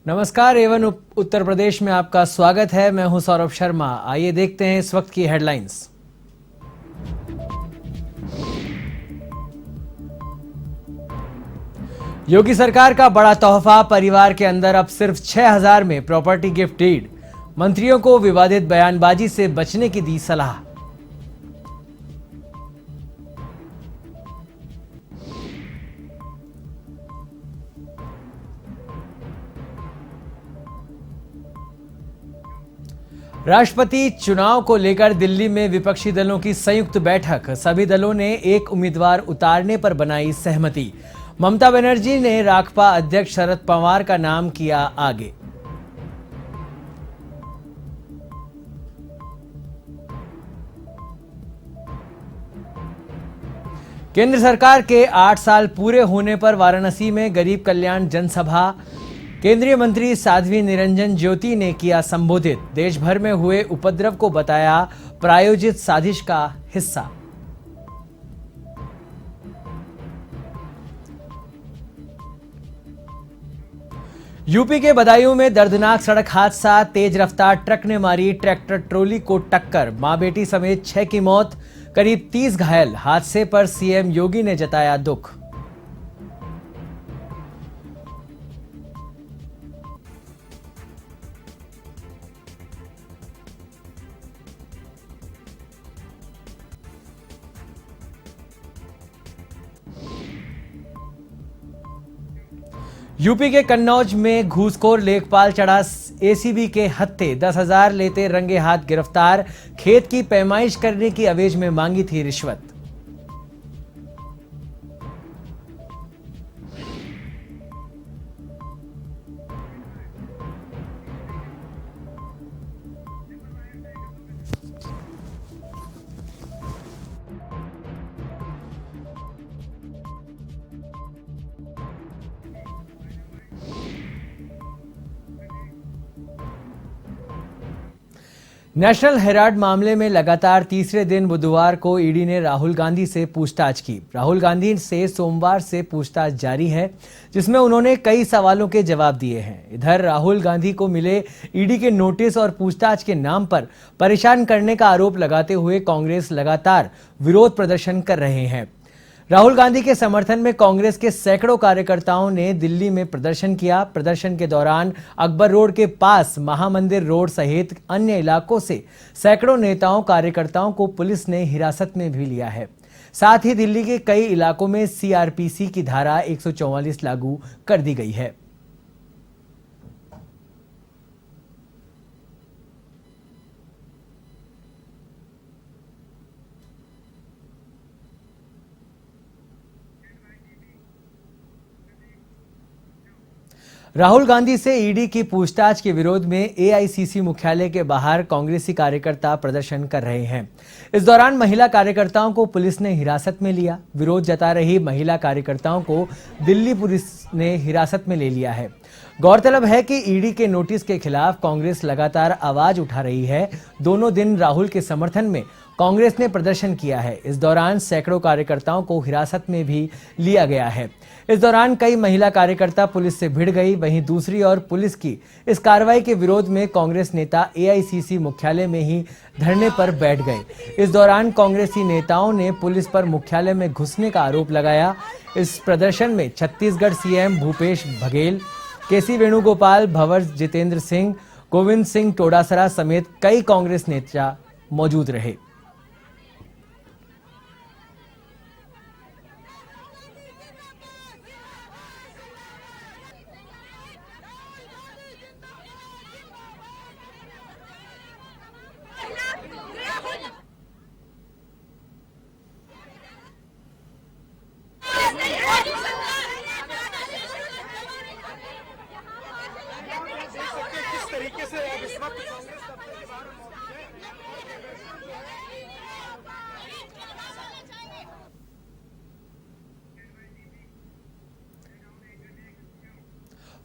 नमस्कार एवन उत्तर प्रदेश में आपका स्वागत है। मैं हूं सौरभ शर्मा। आइए देखते हैं इस वक्त की हेडलाइंस। योगी सरकार का बड़ा तोहफा, परिवार के अंदर अब सिर्फ 6,000 में प्रॉपर्टी गिफ्ट डीड। मंत्रियों को विवादित बयानबाजी से बचने की दी सलाह। राष्ट्रपति चुनाव को लेकर दिल्ली में विपक्षी दलों की संयुक्त बैठक। सभी दलों ने एक उम्मीदवार उतारने पर बनाई सहमति। ममता बनर्जी ने राक्पा अध्यक्ष शरद पवार का नाम किया आगे। केंद्र सरकार के 8 साल पूरे होने पर वाराणसी में गरीब कल्याण जनसभा। केंद्रीय मंत्री साध्वी निरंजन ज्योति ने किया संबोधित। देश भर में हुए उपद्रव को बताया प्रायोजित साजिश का हिस्सा। यूपी के बदायूं में दर्दनाक सड़क हादसा। तेज रफ्तार ट्रक ने मारी ट्रैक्टर ट्रॉली को टक्कर। मां बेटी समेत 6 की मौत, करीब 30 घायल। हादसे पर सीएम योगी ने जताया दुख। यूपी के कन्नौज में घूसखोर लेखपाल चढ़ा एसीबी के हत्थे। 10,000 लेते रंगे हाथ गिरफ्तार। खेत की पैमाइश करने की अवेज में मांगी थी रिश्वत। नेशनल हेराल्ड मामले में लगातार तीसरे दिन बुधवार को ईडी ने राहुल गांधी से पूछताछ की। राहुल गांधी से सोमवार से पूछताछ जारी है, जिसमें उन्होंने कई सवालों के जवाब दिए हैं। इधर राहुल गांधी को मिले ईडी के नोटिस और पूछताछ के नाम पर परेशान करने का आरोप लगाते हुए कांग्रेस लगातार विरोध प्रदर्शन कर रहे हैं। राहुल गांधी के समर्थन में कांग्रेस के सैकड़ों कार्यकर्ताओं ने दिल्ली में प्रदर्शन किया। प्रदर्शन के दौरान अकबर रोड के पास महामंदिर रोड सहित अन्य इलाकों से सैकड़ों नेताओं कार्यकर्ताओं को पुलिस ने हिरासत में भी लिया है। साथ ही दिल्ली के कई इलाकों में सीआरपीसी की धारा 144 लागू कर दी गई है। राहुल गांधी से ईडी की पूछताछ के विरोध में एआईसीसी मुख्यालय के बाहर कांग्रेसी कार्यकर्ता प्रदर्शन कर रहे हैं। इस दौरान महिला कार्यकर्ताओं को पुलिस ने हिरासत में लिया। विरोध जता रही महिला कार्यकर्ताओं को दिल्ली पुलिस ने हिरासत में ले लिया है। गौरतलब है कि ईडी के नोटिस के खिलाफ कांग्रेस लगातार आवाज उठा रही है। दोनों दिन राहुल के समर्थन में कांग्रेस ने प्रदर्शन किया है। इस दौरान सैकड़ों कार्यकर्ताओं को हिरासत में भी लिया गया है। इस दौरान कई महिला कार्यकर्ता पुलिस से भिड़ गई। वहीं दूसरी ओर पुलिस की इस कार्रवाई के विरोध में कांग्रेस नेता एआईसीसी मुख्यालय में ही धरने पर बैठ गए। इस दौरान कांग्रेसी नेताओं ने पुलिस पर मुख्यालय में घुसने का आरोप लगाया। इस प्रदर्शन में छत्तीसगढ़ सीएम भूपेश बघेल, केसी वेणुगोपाल, भंवर जितेंद्र सिंह, गोविंद सिंह डोटासरा समेत कई कांग्रेस नेता मौजूद रहे।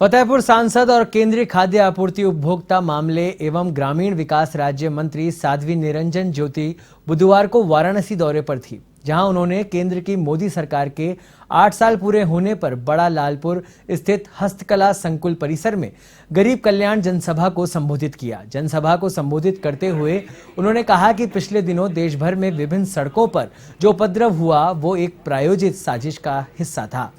फतेहपुर सांसद और केंद्रीय खाद्य आपूर्ति उपभोक्ता मामले एवं ग्रामीण विकास राज्य मंत्री साध्वी निरंजन ज्योति बुधवार को वाराणसी दौरे पर थी। जहां उन्होंने केंद्र की मोदी सरकार के 8 साल पूरे होने पर बड़ा लालपुर स्थित हस्तकला संकुल परिसर में गरीब कल्याण जनसभा को संबोधित किया। जनसभा को संबोधित करते हुए उन्होंने कहा कि पिछले दिनों देश भर में विभिन्न सड़कों पर जो उपद्रव हुआ वो एक प्रायोजित साजिश का हिस्सा था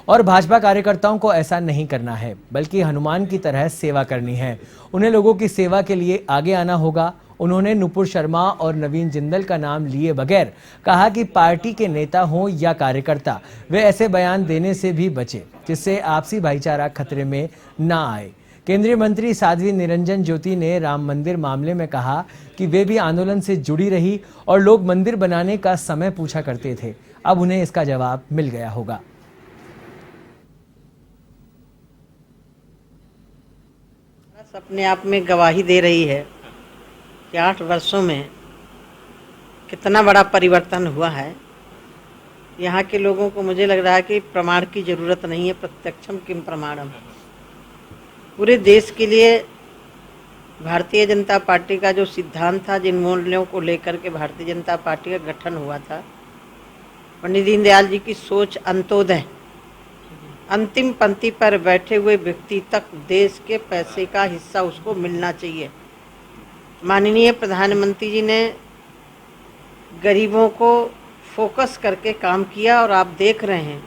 और भाजपा कार्यकर्ताओं को ऐसा नहीं करना है, बल्कि हनुमान की तरह सेवा करनी है। उन्हें लोगों की सेवा के लिए आगे आना होगा। उन्होंने नुपुर शर्मा और नवीन जिंदल का नाम लिए बगैर कहा कि पार्टी के नेता हों या कार्यकर्ता, वे ऐसे बयान देने से भी बचे जिससे आपसी भाईचारा खतरे में ना आए। केंद्रीय मंत्री साध्वी निरंजन ज्योति ने राम मंदिर मामले में कहा कि वे भी आंदोलन से जुड़ी रही और लोग मंदिर बनाने का समय पूछा करते थे। अब उन्हें इसका जवाब मिल गया होगा। अपने आप में गवाही दे रही है कि 8 वर्षों में कितना बड़ा परिवर्तन हुआ है। यहाँ के लोगों को मुझे लग रहा है कि प्रमाण की ज़रूरत नहीं है, प्रत्यक्षम किम प्रमाणम। पूरे देश के लिए भारतीय जनता पार्टी का जो सिद्धांत था, जिन मूल्यों को लेकर के भारतीय जनता पार्टी का गठन हुआ था, पंडित दीनदयाल जी की सोच अंत्योदय, अंतिम पंक्ति पर बैठे हुए व्यक्ति तक देश के पैसे का हिस्सा उसको मिलना चाहिए। माननीय प्रधानमंत्री जी ने गरीबों को फोकस करके काम किया और आप देख रहे हैं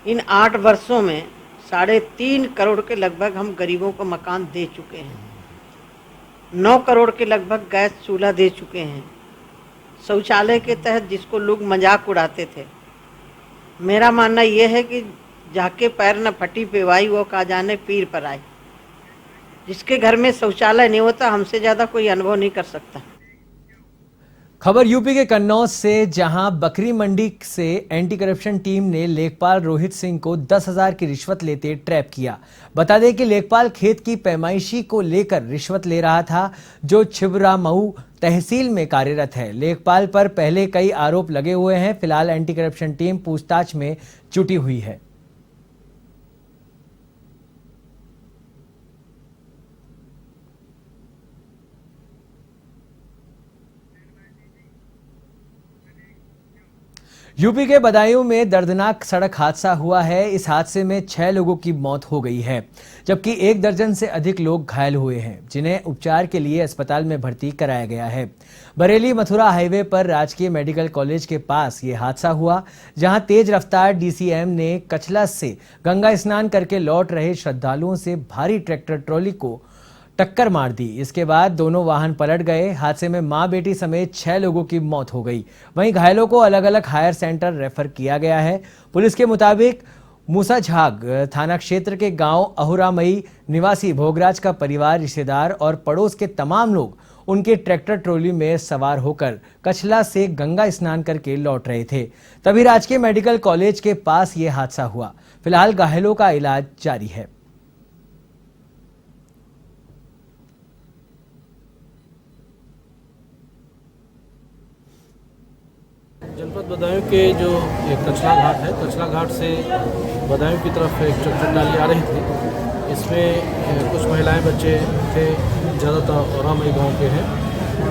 इन 8 वर्षों में 3.5 करोड़ के लगभग हम गरीबों को मकान दे चुके हैं। 9 करोड़ के लगभग गैस चूल्हा दे चुके हैं। शौचालय के तहत जिसको लोग मजाक उड़ाते थे, मेरा मानना यह है कि जाके पैर न फटी पेवाई वो का जाने पीर पर आए। जिसके घर में शौचालय नहीं होता, हमसे ज्यादा कोई अनुभव नहीं कर सकता। खबर यूपी के कन्नौज से, जहां बकरी मंडी से एंटी करप्शन टीम ने लेखपाल रोहित सिंह को 10,000 की रिश्वत लेते ट्रैप किया। बता दें कि लेखपाल खेत की पैमाइशी को लेकर रिश्वत ले रहा था, जो छिबरामऊ तहसील में कार्यरत है। लेखपाल पर पहले कई आरोप लगे हुए हैं। फिलहाल एंटी करप्शन टीम पूछताछ में जुटी हुई है। यूपी के बदायूं में दर्दनाक सड़क हादसा हुआ है। इस हादसे में 6 लोगों की मौत हो गई है, जबकि 1 दर्जन से अधिक लोग घायल हुए हैं, जिन्हें उपचार के लिए अस्पताल में भर्ती कराया गया है। बरेली मथुरा हाईवे पर राजकीय मेडिकल कॉलेज के पास ये हादसा हुआ, जहां तेज रफ्तार डीसीएम ने कचला से गंगा स्नान करके लौट रहे श्रद्धालुओं से भारी ट्रैक्टर ट्रॉली को टक्कर मार दी। इसके बाद दोनों वाहन पलट गए। हादसे में मां बेटी समेत 6 लोगों की मौत हो गई। वहीं घायलों को अलग अलग हायर सेंटर रेफर किया गया है। पुलिस के मुताबिक मूसाझाग थाना क्षेत्र के गांव अहुरामई निवासी भोगराज का परिवार, रिश्तेदार और पड़ोस के तमाम लोग उनके ट्रैक्टर ट्रॉली में सवार होकर कचला से गंगा स्नान करके लौट रहे थे। तभी राजकीय मेडिकल कॉलेज के पास ये हादसा हुआ। फिलहाल घायलों का इलाज जारी है। जनपद बदायूं के जो एक कचला घाट है, कचला घाट से बदायूं की तरफ एक ट्रैक्टर ट्राली आ रही थी। इसमें कुछ महिलाएं, बच्चे थे, ज़्यादातर औरामई गांव के हैं।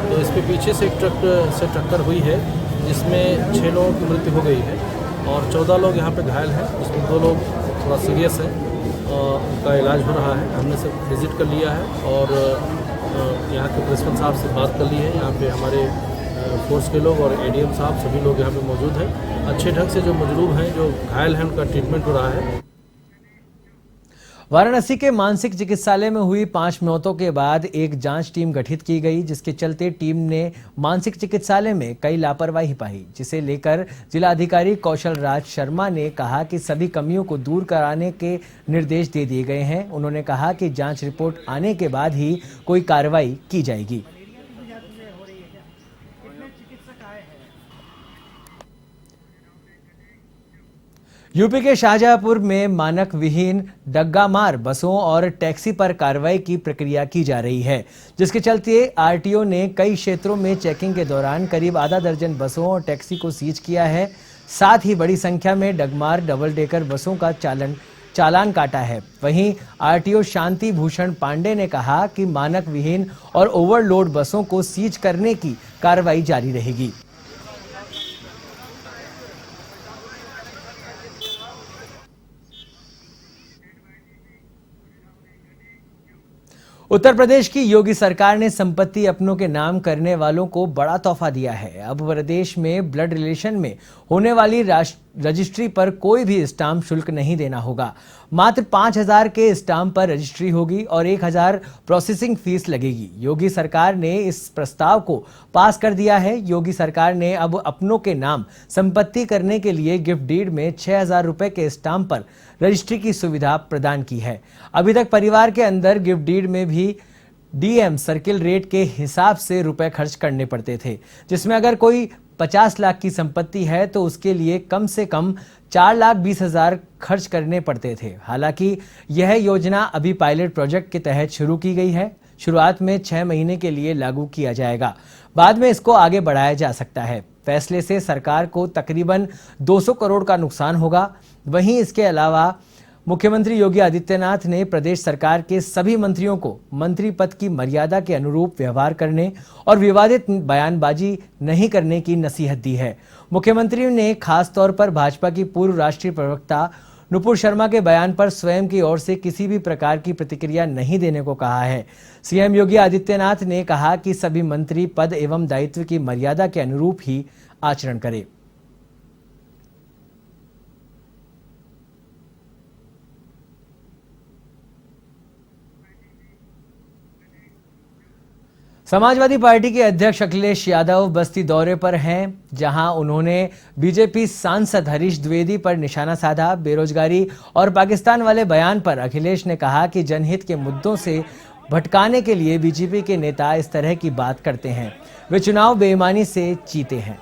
तो इसके पीछे से एक ट्रक से टक्कर हुई है, जिसमें 6 लोगों की मृत्यु हो गई है और 14 लोग यहाँ पे घायल हैं, जिसमें 2 लोग थोड़ा सीरियस हैं और उनका इलाज हो रहा है। हमने सब विज़िट कर लिया है और यहाँ के प्रिंसिपल साहब से बात कर ली है। यहाँ पे हमारे फोर्स के लोग और एडीएम साहब सभी लोग यहाँ पे मौजूद हैं। अच्छे ढंग से जो मजरूब हैं, जो घायल हैं, उनका ट्रीटमेंट हो रहा है। वाराणसी के मानसिक चिकित्सालय में हुई 5 मौतों के बाद एक जांच टीम गठित की गई, जिसके चलते टीम ने मानसिक चिकित्सालय में कई लापरवाही पाई, जिसे लेकर जिलाधिकारी कौशल राज शर्मा ने कहा कि सभी कमियों को दूर कराने के निर्देश दे दिए गए हैं। उन्होंने कहा कि जांच रिपोर्ट आने के बाद ही कोई कार्रवाई की जाएगी। यूपी के शाहजहांपुर में मानक विहीन डग्गामार बसों और टैक्सी पर कार्रवाई की प्रक्रिया की जा रही है, जिसके चलते आरटीओ ने कई क्षेत्रों में चेकिंग के दौरान करीब आधा दर्जन बसों और टैक्सी को सीज किया है। साथ ही बड़ी संख्या में डगमार डबल डेकर बसों का चालान काटा है। वहीं आरटीओ शांति भूषण पांडे ने कहा कि मानक विहीन और ओवरलोड बसों को सीज करने की कार्रवाई जारी रहेगी। उत्तर प्रदेश की योगी सरकार ने संपत्ति अपनों के नाम करने वालों को बड़ा तोहफा दिया है। अब प्रदेश में ब्लड रिलेशन में होने वाली रजिस्ट्री पर कोई भी स्टाम्प शुल्क नहीं देना होगा। मात्र 5,000 के स्टाम्प पर रजिस्ट्री होगी और 1,000 प्रोसेसिंग फीस लगेगी। योगी सरकार ने इस प्रस्ताव को पास कर दिया है। योगी सरकार ने अब अपनों के नाम संपत्ति करने के लिए गिफ्ट डीड में 6,000 रुपए के स्टाम्प पर रजिस्ट्री की सुविधा प्रदान की है। अभी तक परिवार के अंदर गिफ्ट डीड में भी डीएम सर्किल रेट के हिसाब से रुपए खर्च करने पड़ते थे, जिसमें अगर कोई 50 लाख की संपत्ति है तो उसके लिए कम से कम 4,20,000 खर्च करने पड़ते थे। हालांकि यह योजना अभी पायलट प्रोजेक्ट के तहत शुरू की गई है। शुरुआत में 6 महीने के लिए लागू किया जाएगा, बाद में इसको आगे बढ़ाया जा सकता है। फैसले से सरकार को तकरीबन 200 करोड़ का नुकसान होगा। वहीं इसके अलावा मुख्यमंत्री योगी आदित्यनाथ ने प्रदेश सरकार के सभी मंत्रियों को मंत्री पद की मर्यादा के अनुरूप व्यवहार करने और विवादित बयानबाजी नहीं करने की नसीहत दी है। मुख्यमंत्री ने खास तौर पर भाजपा की पूर्व राष्ट्रीय प्रवक्ता नुपुर शर्मा के बयान पर स्वयं की ओर से किसी भी प्रकार की प्रतिक्रिया नहीं देने को कहा है। सीएम योगी आदित्यनाथ ने कहा कि सभी मंत्री पद एवं दायित्व की मर्यादा के अनुरूप ही आचरण करें। समाजवादी पार्टी के अध्यक्ष अखिलेश यादव बस्ती दौरे पर हैं, जहां उन्होंने बीजेपी सांसद हरीश द्विवेदी पर निशाना साधा। बेरोजगारी और पाकिस्तान वाले बयान पर अखिलेश ने कहा कि जनहित के मुद्दों से भटकाने के लिए बीजेपी के नेता इस तरह की बात करते हैं। वे चुनाव बेईमानी से जीते हैं।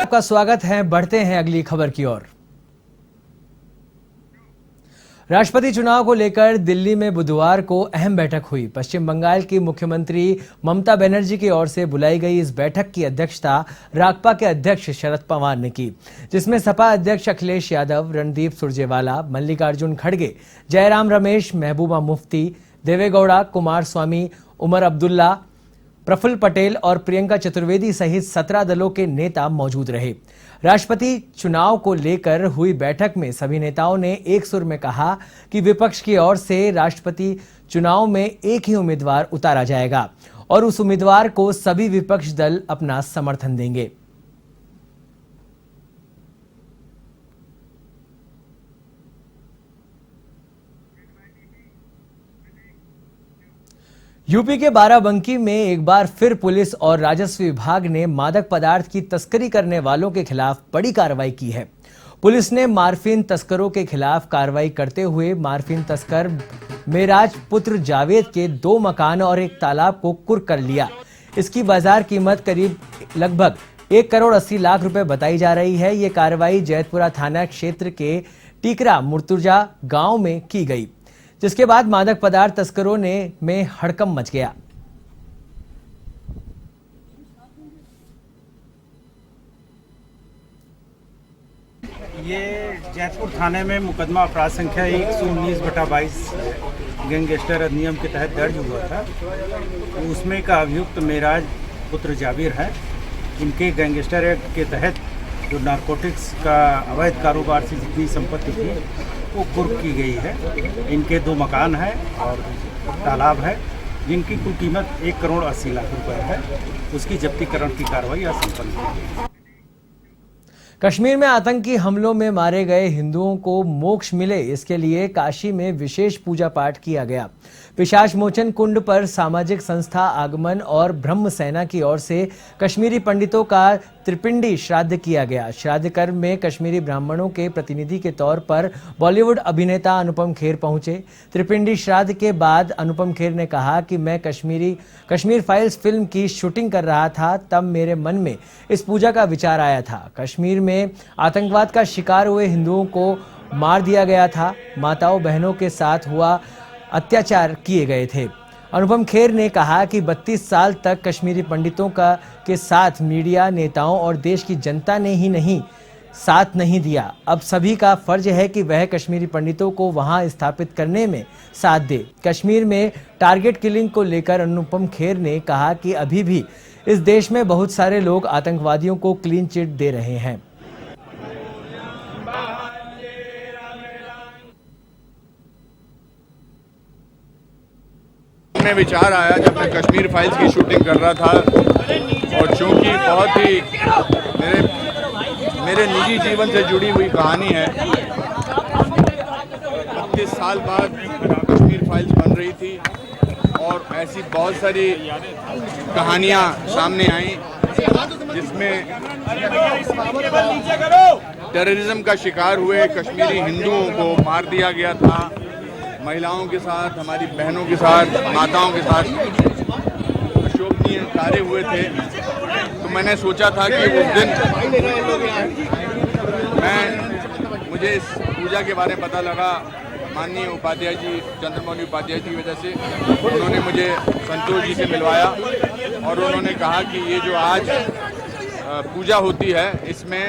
आपका स्वागत है। बढ़ते हैं अगली खबर की ओर। राष्ट्रपति चुनाव को लेकर दिल्ली में बुधवार को अहम बैठक हुई। पश्चिम बंगाल की मुख्यमंत्री ममता बनर्जी की ओर से बुलाई गई इस बैठक की अध्यक्षता राक्पा के अध्यक्ष शरद पवार ने की, जिसमें सपा अध्यक्ष अखिलेश यादव, रणदीप सुरजेवाला, मल्लिकार्जुन खड़गे, जयराम रमेश, महबूबा मुफ्ती, देवेगौड़ा, कुमार स्वामी, उमर अब्दुल्ला, प्रफुल्ल पटेल और प्रियंका चतुर्वेदी सहित 17 दलों के नेता मौजूद रहे। राष्ट्रपति चुनाव को लेकर हुई बैठक में सभी नेताओं ने एक सुर में कहा कि विपक्ष की ओर से राष्ट्रपति चुनाव में एक ही उम्मीदवार उतारा जाएगा और उस उम्मीदवार को सभी विपक्ष दल अपना समर्थन देंगे। यूपी के बाराबंकी में एक बार फिर पुलिस और राजस्व विभाग ने मादक पदार्थ की तस्करी करने वालों के खिलाफ बड़ी कार्रवाई की है। पुलिस ने मार्फिन तस्करों के खिलाफ कार्रवाई करते हुए मार्फिन तस्कर मेराज पुत्र जावेद के 2 मकान और एक तालाब को कुर्क कर लिया। इसकी बाजार कीमत करीब लगभग 1 करोड़ 80 लाख रुपए बताई जा रही है। ये कार्रवाई जैतपुरा थाना क्षेत्र के टीकरा मुर्तुजा गांव में की गई, जिसके बाद मादक पदार्थ तस्करों में हड़कंप मच गया। ये जैतपुर थाने में मुकदमा अपराध संख्या 119/22 गैंगस्टर अधिनियम के तहत दर्ज हुआ था। उसमें का अभियुक्त मेराज पुत्र जाबिर है। इनके गैंगस्टर एक्ट के तहत जो नारकोटिक्स का अवैध कारोबार से जितनी संपत्ति थी वो कुर्क की गई है। इनके 2 मकान हैं और तालाब है, जिनकी कुल कीमत 1 करोड़ 80 लाख रुपए है। उसकी जब्तीकरण की कार्रवाई आज संपन्न की गई। कश्मीर में आतंकी हमलों में मारे गए हिंदुओं को मोक्ष मिले, इसके लिए काशी में विशेष पूजा पाठ किया गया। पिशाच मोचन कुंड पर सामाजिक संस्था आगमन और ब्रह्म सेना की ओर से कश्मीरी पंडितों का त्रिपिंडी श्राद्ध किया गया। श्राद्ध कर्म में कश्मीरी ब्राह्मणों के प्रतिनिधि के तौर पर बॉलीवुड अभिनेता अनुपम खेर पहुंचे। त्रिपिंडी श्राद्ध के बाद अनुपम खेर ने कहा कि मैं कश्मीर फाइल्स फिल्म की शूटिंग कर रहा था, तब मेरे मन में इस पूजा का विचार आया था। कश्मीर में आतंकवाद का शिकार हुए हिंदुओं को मार दिया गया था। माताओं बहनों के साथ हुआ अत्याचार किए गए थे। अनुपम खेर ने कहा कि 32 साल तक कश्मीरी पंडितों के साथ मीडिया, नेताओं और देश की जनता ने ही नहीं साथ नहीं दिया। अब सभी का फर्ज है कि वह कश्मीरी पंडितों को वहां स्थापित करने में साथ दे। कश्मीर में टारगेट किलिंग को लेकर अनुपम खेर ने कहा कि अभी भी इस देश में बहुत सारे लोग आतंकवादियों को क्लीन चिट दे रहे हैं। में विचार आया जब मैं कश्मीर फाइल्स की शूटिंग कर रहा था, और चूंकि बहुत ही मेरे निजी जीवन से जुड़ी हुई कहानी है। 32 साल बाद कश्मीर फाइल्स बन रही थी और ऐसी बहुत सारी कहानियां सामने आई जिसमें टेररिज्म का शिकार हुए कश्मीरी हिंदुओं को मार दिया गया था। महिलाओं के साथ, हमारी बहनों के साथ, माताओं के साथ अशोभनीय कार्य हुए थे। तो मैंने सोचा था कि उस दिन मुझे इस पूजा के बारे में पता लगा माननीय उपाध्याय जी, चंद्रमौली उपाध्याय जी की वजह से। उन्होंने मुझे संतोष जी से मिलवाया और उन्होंने कहा कि ये जो आज पूजा होती है इसमें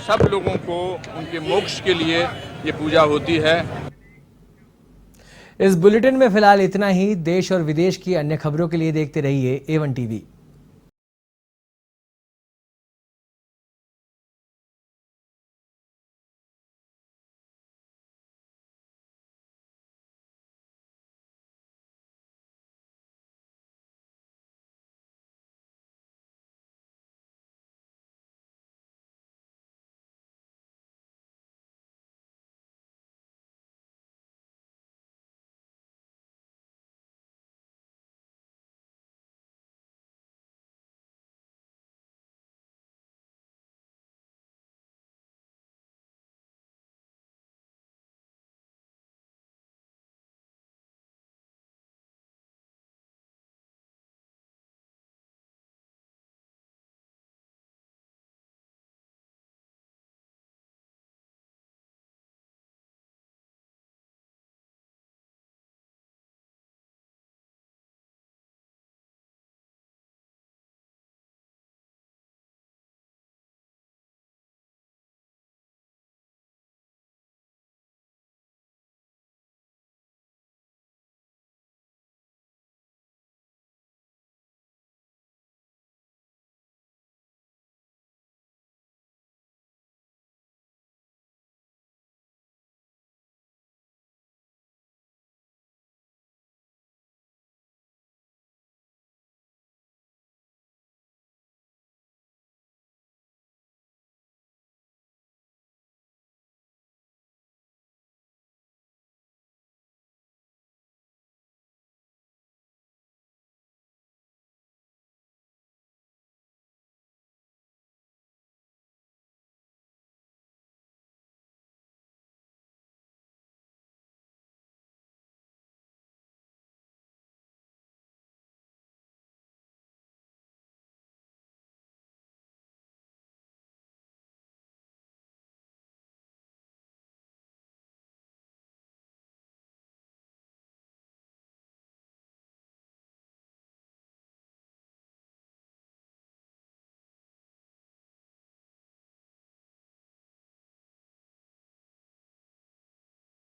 सब लोगों को उनके मोक्ष के लिए ये पूजा होती है। इस बुलेटिन में फिलहाल इतना ही। देश और विदेश की अन्य खबरों के लिए देखते रहिए A1 TV।